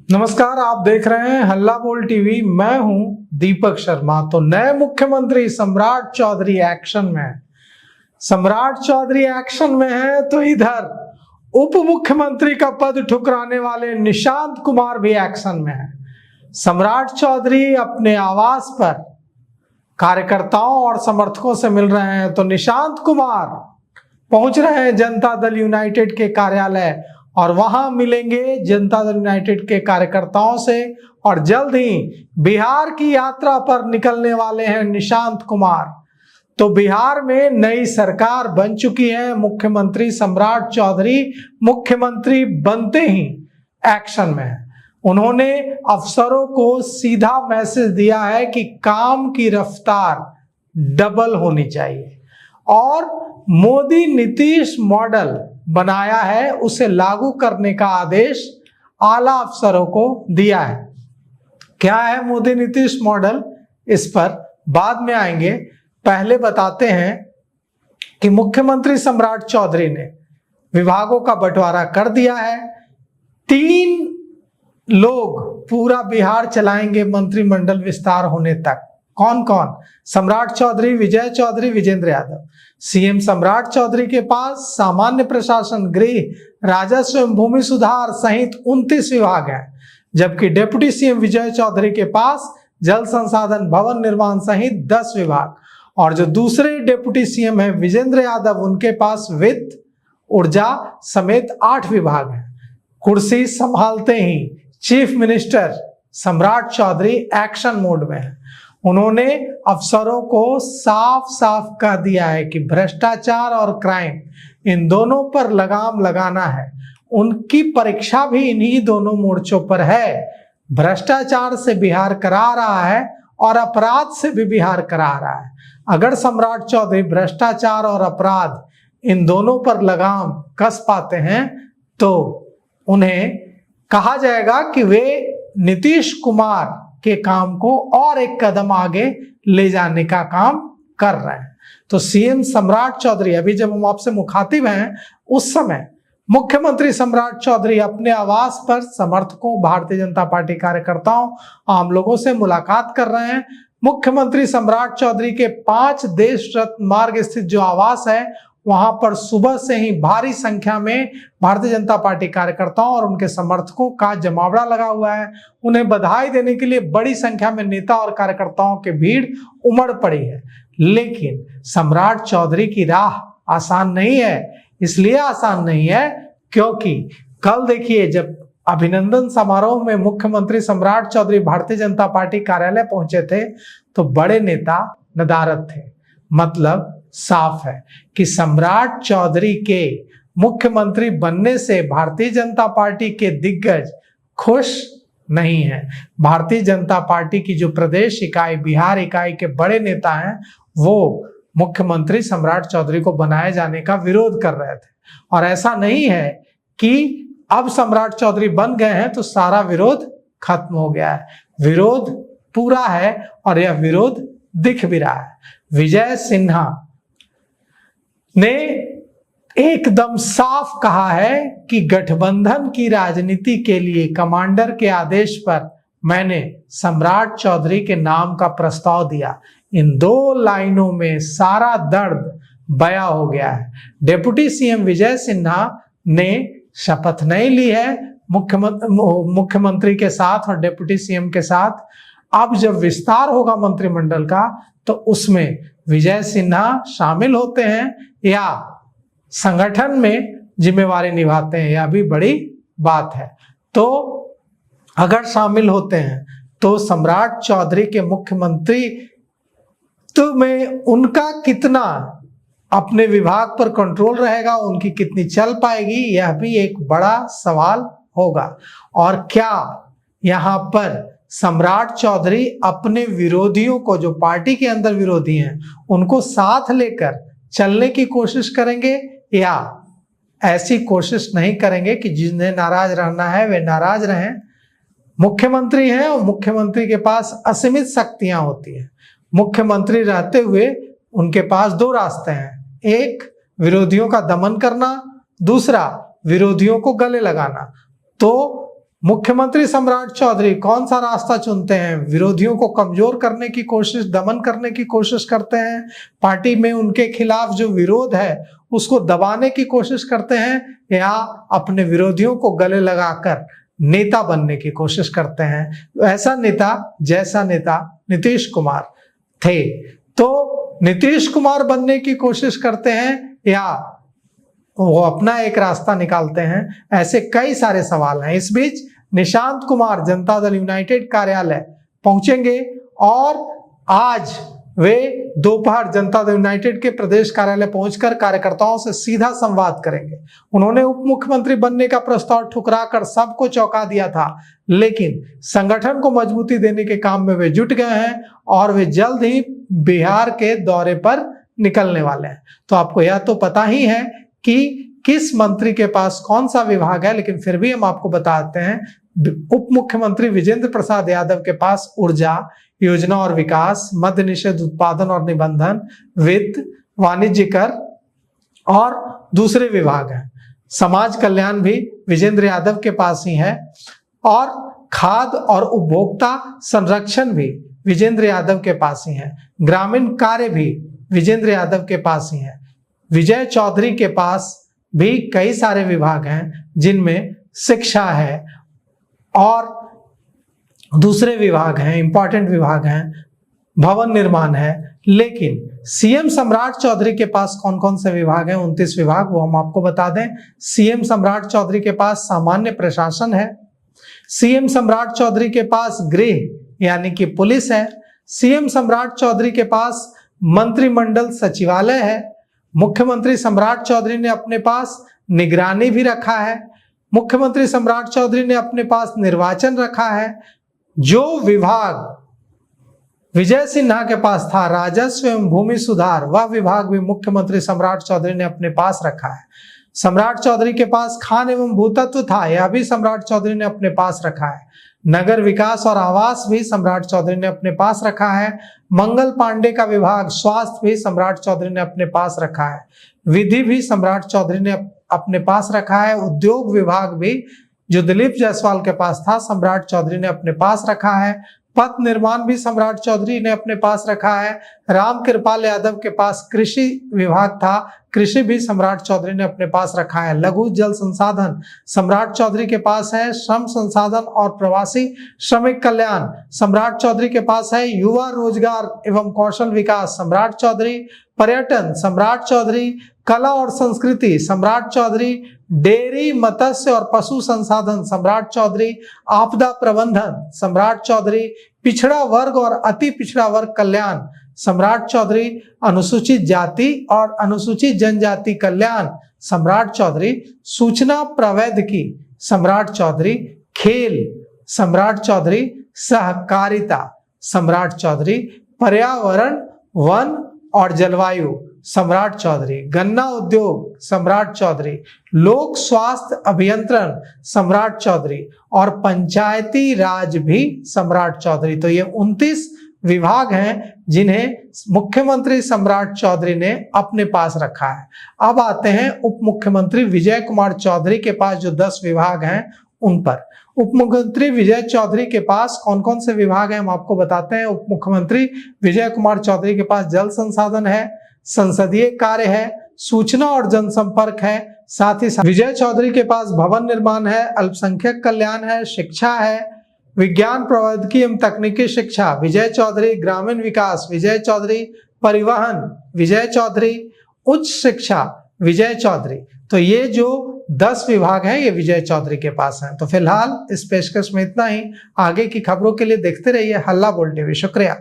नमस्कार, आप देख रहे हैं हल्ला बोल टीवी। मैं हूं दीपक शर्मा। तो नए मुख्यमंत्री सम्राट चौधरी एक्शन में है। सम्राट चौधरी एक्शन में है तो इधर उप मुख्यमंत्री का पद ठुकराने वाले निशांत कुमार भी एक्शन में है। सम्राट चौधरी अपने आवास पर कार्यकर्ताओं और समर्थकों से मिल रहे हैं तो निशांत कुमार पहुंच रहे हैं जनता दल यूनाइटेड के कार्यालय और वहां मिलेंगे जनता दल यूनाइटेड के कार्यकर्ताओं से। और जल्द ही बिहार की यात्रा पर निकलने वाले हैं निशांत कुमार। तो बिहार में नई सरकार बन चुकी है। मुख्यमंत्री सम्राट चौधरी मुख्यमंत्री बनते ही एक्शन में है। उन्होंने अफसरों को सीधा मैसेज दिया है कि काम की रफ्तार डबल होनी चाहिए और मोदी नीतीश मॉडल बनाया है, उसे लागू करने का आदेश आला अफसरों को दिया है। क्या है मोदी नीतीश मॉडल, इस पर बाद में आएंगे। पहले बताते हैं कि मुख्यमंत्री सम्राट चौधरी ने विभागों का बंटवारा कर दिया है। 3 लोग पूरा बिहार चलाएंगे मंत्रिमंडल विस्तार होने तक। कौन कौन? सम्राट चौधरी, विजय चौधरी, विजेंद्र यादव। सीएम सम्राट चौधरी के पास सामान्य प्रशासन, गृह, राजस्व एवं भूमि सुधार सहित 29 विभाग हैं, जबकि डिप्टी सीएम विजय चौधरी के पास जल संसाधन, भवन निर्माण सहित 10 विभाग। और जो दूसरे डिप्टी सीएम है विजेंद्र यादव, उनके पास वित्त, ऊर्जा समेत 8 विभाग हैं। कुर्सी संभालते ही चीफ मिनिस्टर सम्राट चौधरी एक्शन मोड में है। उन्होंने अफसरों को साफ साफ कह दिया है कि भ्रष्टाचार और क्राइम, इन दोनों पर लगाम लगाना है। उनकी परीक्षा भी इन्हीं दोनों मोर्चों पर है। भ्रष्टाचार से बिहार करा रहा है और अपराध से भी बिहार करा रहा है। अगर सम्राट चौधरी भ्रष्टाचार और अपराध, इन दोनों पर लगाम कस पाते हैं तो उन्हें कहा जाएगा कि वे नीतीश कुमार के काम को और एक कदम आगे ले जाने का काम कर रहे हैं। तो सीएम सम्राट चौधरी, अभी जब हम आपसे मुखातिब हैं, उस समय मुख्यमंत्री सम्राट चौधरी अपने आवास पर समर्थकों, भारतीय जनता पार्टी कार्यकर्ताओं, आम लोगों से मुलाकात कर रहे हैं। मुख्यमंत्री सम्राट चौधरी के 5 देश रत्न मार्ग स्थित जो आवास है, वहां पर सुबह से ही भारी संख्या में भारतीय जनता पार्टी कार्यकर्ताओं और उनके समर्थकों का जमावड़ा लगा हुआ है। उन्हें बधाई देने के लिए बड़ी संख्या में नेता और कार्यकर्ताओं की भीड़ उमड़ पड़ी है। लेकिन सम्राट चौधरी की राह आसान नहीं है। इसलिए आसान नहीं है क्योंकि कल देखिए, जब अभिनंदन समारोह में मुख्यमंत्री सम्राट चौधरी भारतीय जनता पार्टी कार्यालय पहुंचे थे तो बड़े नेता नदारद थे। मतलब साफ है कि सम्राट चौधरी के मुख्यमंत्री बनने से भारतीय जनता पार्टी के दिग्गज खुश नहीं है। भारतीय जनता पार्टी की जो प्रदेश इकाई, बिहार इकाई के बड़े नेता हैं, वो मुख्यमंत्री सम्राट चौधरी को बनाए जाने का विरोध कर रहे थे। और ऐसा नहीं है कि अब सम्राट चौधरी बन गए हैं तो सारा विरोध खत्म हो गया है। विरोध पूरा है और यह विरोध दिख भी रहा है। विजय सिन्हा ने एकदम साफ कहा है कि गठबंधन की राजनीति के लिए कमांडर के आदेश पर मैंने सम्राट चौधरी के नाम का प्रस्ताव दिया। इन 2 लाइनों में सारा दर्द बयां हो गया है। डिप्टी सीएम विजय सिन्हा ने शपथ नहीं ली है मुख्यमंत्री के साथ और डिप्टी सीएम के साथ। अब जब विस्तार होगा मंत्रिमंडल का तो उसमें विजय सिन्हा शामिल होते हैं या संगठन में जिम्मेवारी निभाते हैं, यह भी बड़ी बात है। तो अगर शामिल होते हैं तो सम्राट चौधरी के मुख्यमंत्री तो में उनका कितना अपने विभाग पर कंट्रोल रहेगा, उनकी कितनी चल पाएगी, यह भी एक बड़ा सवाल होगा। और क्या यहाँ पर सम्राट चौधरी अपने विरोधियों को, जो पार्टी के अंदर विरोधी हैं, उनको साथ लेकर चलने की कोशिश करेंगे या ऐसी कोशिश नहीं करेंगे कि जिन्हें नाराज रहना है वे नाराज रहें। मुख्यमंत्री हैं और मुख्यमंत्री के पास असीमित शक्तियां होती हैं। मुख्यमंत्री रहते हुए उनके पास 2 रास्ते हैं, एक विरोधियों का दमन करना, दूसरा विरोधियों को गले लगाना। तो मुख्यमंत्री सम्राट चौधरी कौन सा रास्ता चुनते हैं? विरोधियों को कमजोर करने की कोशिश, दमन करने की कोशिश करते हैं, पार्टी में उनके खिलाफ जो विरोध है उसको दबाने की कोशिश करते हैं, या अपने विरोधियों को गले लगाकर नेता बनने की कोशिश करते हैं? ऐसा नेता जैसा नेता नीतीश कुमार थे, तो नीतीश कुमार बनने की कोशिश करते हैं या वो अपना एक रास्ता निकालते हैं? ऐसे कई सारे सवाल हैं। इस बीच निशांत कुमार जनता दल यूनाइटेड कार्यालय पहुंचेंगे और आज वे दोपहर जनता दल यूनाइटेड के प्रदेश कार्यालय पहुंचकर कार्यकर्ताओं से सीधा संवाद करेंगे। उन्होंने उप मुख्यमंत्री बनने का प्रस्ताव ठुकराकर सबको चौंका दिया था, लेकिन संगठन को मजबूती देने के काम में वे जुट गए हैं और वे जल्द ही बिहार के दौरे पर निकलने वाले हैं। तो आपको यह तो पता ही है कि किस मंत्री के पास कौन सा विभाग है, लेकिन फिर भी हम आपको बताते हैं। उप मुख्यमंत्री विजेंद्र प्रसाद यादव के पास ऊर्जा, योजना और विकास, मद्य निषेध, उत्पादन और निबंधन, वित्त, वाणिज्य कर और दूसरे विभाग हैं। समाज कल्याण भी विजेंद्र यादव के पास ही है और खाद्य और उपभोक्ता संरक्षण भी विजेंद्र यादव के पास ही है। ग्रामीण कार्य भी विजेंद्र यादव के पास ही है। विजय चौधरी के पास भी कई सारे विभाग हैं, जिनमें शिक्षा है और दूसरे विभाग हैं, इंपॉर्टेंट विभाग हैं, भवन निर्माण है। लेकिन सीएम सम्राट चौधरी के पास कौन कौन से विभाग हैं? 29 विभाग, वो हम आपको बता दें। सीएम सम्राट चौधरी के पास सामान्य प्रशासन है। सीएम सम्राट चौधरी के पास गृह यानी कि पुलिस है। सीएम सम्राट चौधरी के पास मंत्रिमंडल सचिवालय है। मुख्यमंत्री सम्राट चौधरी ने अपने पास निगरानी भी रखा है। मुख्यमंत्री सम्राट चौधरी ने अपने पास निर्वाचन रखा है। जो विभाग विजय सिन्हा के पास था, राजस्व एवं भूमि सुधार, वह विभाग भी मुख्यमंत्री सम्राट चौधरी ने अपने पास रखा है। सम्राट चौधरी के पास खान एवं भूतत्व था, यह भी सम्राट चौधरी ने अपने पास रखा है। नगर विकास और आवास भी सम्राट चौधरी ने अपने पास रखा है। मंगल पांडे का विभाग स्वास्थ्य भी सम्राट चौधरी ने अपने पास रखा है। विधि भी सम्राट चौधरी ने अपने पास रखा है। उद्योग विभाग भी जो दिलीप जायसवाल के पास था, सम्राट चौधरी ने अपने पास रखा है। पथ निर्माण भी सम्राट चौधरी ने अपने पास रखा है। राम कृपाल यादव के पास कृषि विभाग था, कृषि भी सम्राट चौधरी ने अपने पास रखा है। लघु जल संसाधन सम्राट चौधरी के पास है। श्रम संसाधन और प्रवासी श्रमिक कल्याण सम्राट चौधरी के पास है। युवा रोजगार एवं कौशल विकास सम्राट चौधरी। पर्यटन सम्राट चौधरी। कला और संस्कृति सम्राट चौधरी। डेयरी, मत्स्य और पशु संसाधन सम्राट चौधरी। आपदा प्रबंधन सम्राट चौधरी। पिछड़ा वर्ग और अति पिछड़ा वर्ग कल्याण सम्राट चौधरी। अनुसूचित जाति और अनुसूचित जनजाति कल्याण सम्राट चौधरी। सूचना प्रौद्योगिकी सम्राट चौधरी। खेल सम्राट चौधरी। सहकारिता सम्राट चौधरी। पर्यावरण, वन और जलवायु सम्राट चौधरी। गन्ना उद्योग सम्राट चौधरी। लोक स्वास्थ्य अभियंत्रण सम्राट चौधरी और पंचायती राज भी सम्राट चौधरी। तो ये 29 विभाग हैं जिन्हें मुख्यमंत्री सम्राट चौधरी ने अपने पास रखा है। अब आते हैं उप मुख्यमंत्री विजय कुमार चौधरी के पास जो 10 विभाग हैं उन पर। उप मुख्यमंत्री विजय चौधरी के पास कौन कौन से विभाग हैं हम आपको बताते हैं। उप मुख्यमंत्री विजय कुमार चौधरी के पास जल संसाधन है, संसदीय कार्य है, सूचना और जनसंपर्क है, साथ ही विजय चौधरी के पास भवन निर्माण है, अल्पसंख्यक कल्याण है, शिक्षा है, विज्ञान प्रौद्योगिकी एवं तकनीकी शिक्षा विजय चौधरी, ग्रामीण विकास विजय चौधरी, परिवहन विजय चौधरी, उच्च शिक्षा विजय चौधरी। तो ये जो 10 विभाग हैं ये विजय चौधरी के पास हैं। तो फिलहाल इस पेशकश में इतना ही। आगे की खबरों के लिए देखते रहिए हल्ला बोल टीवी। शुक्रिया।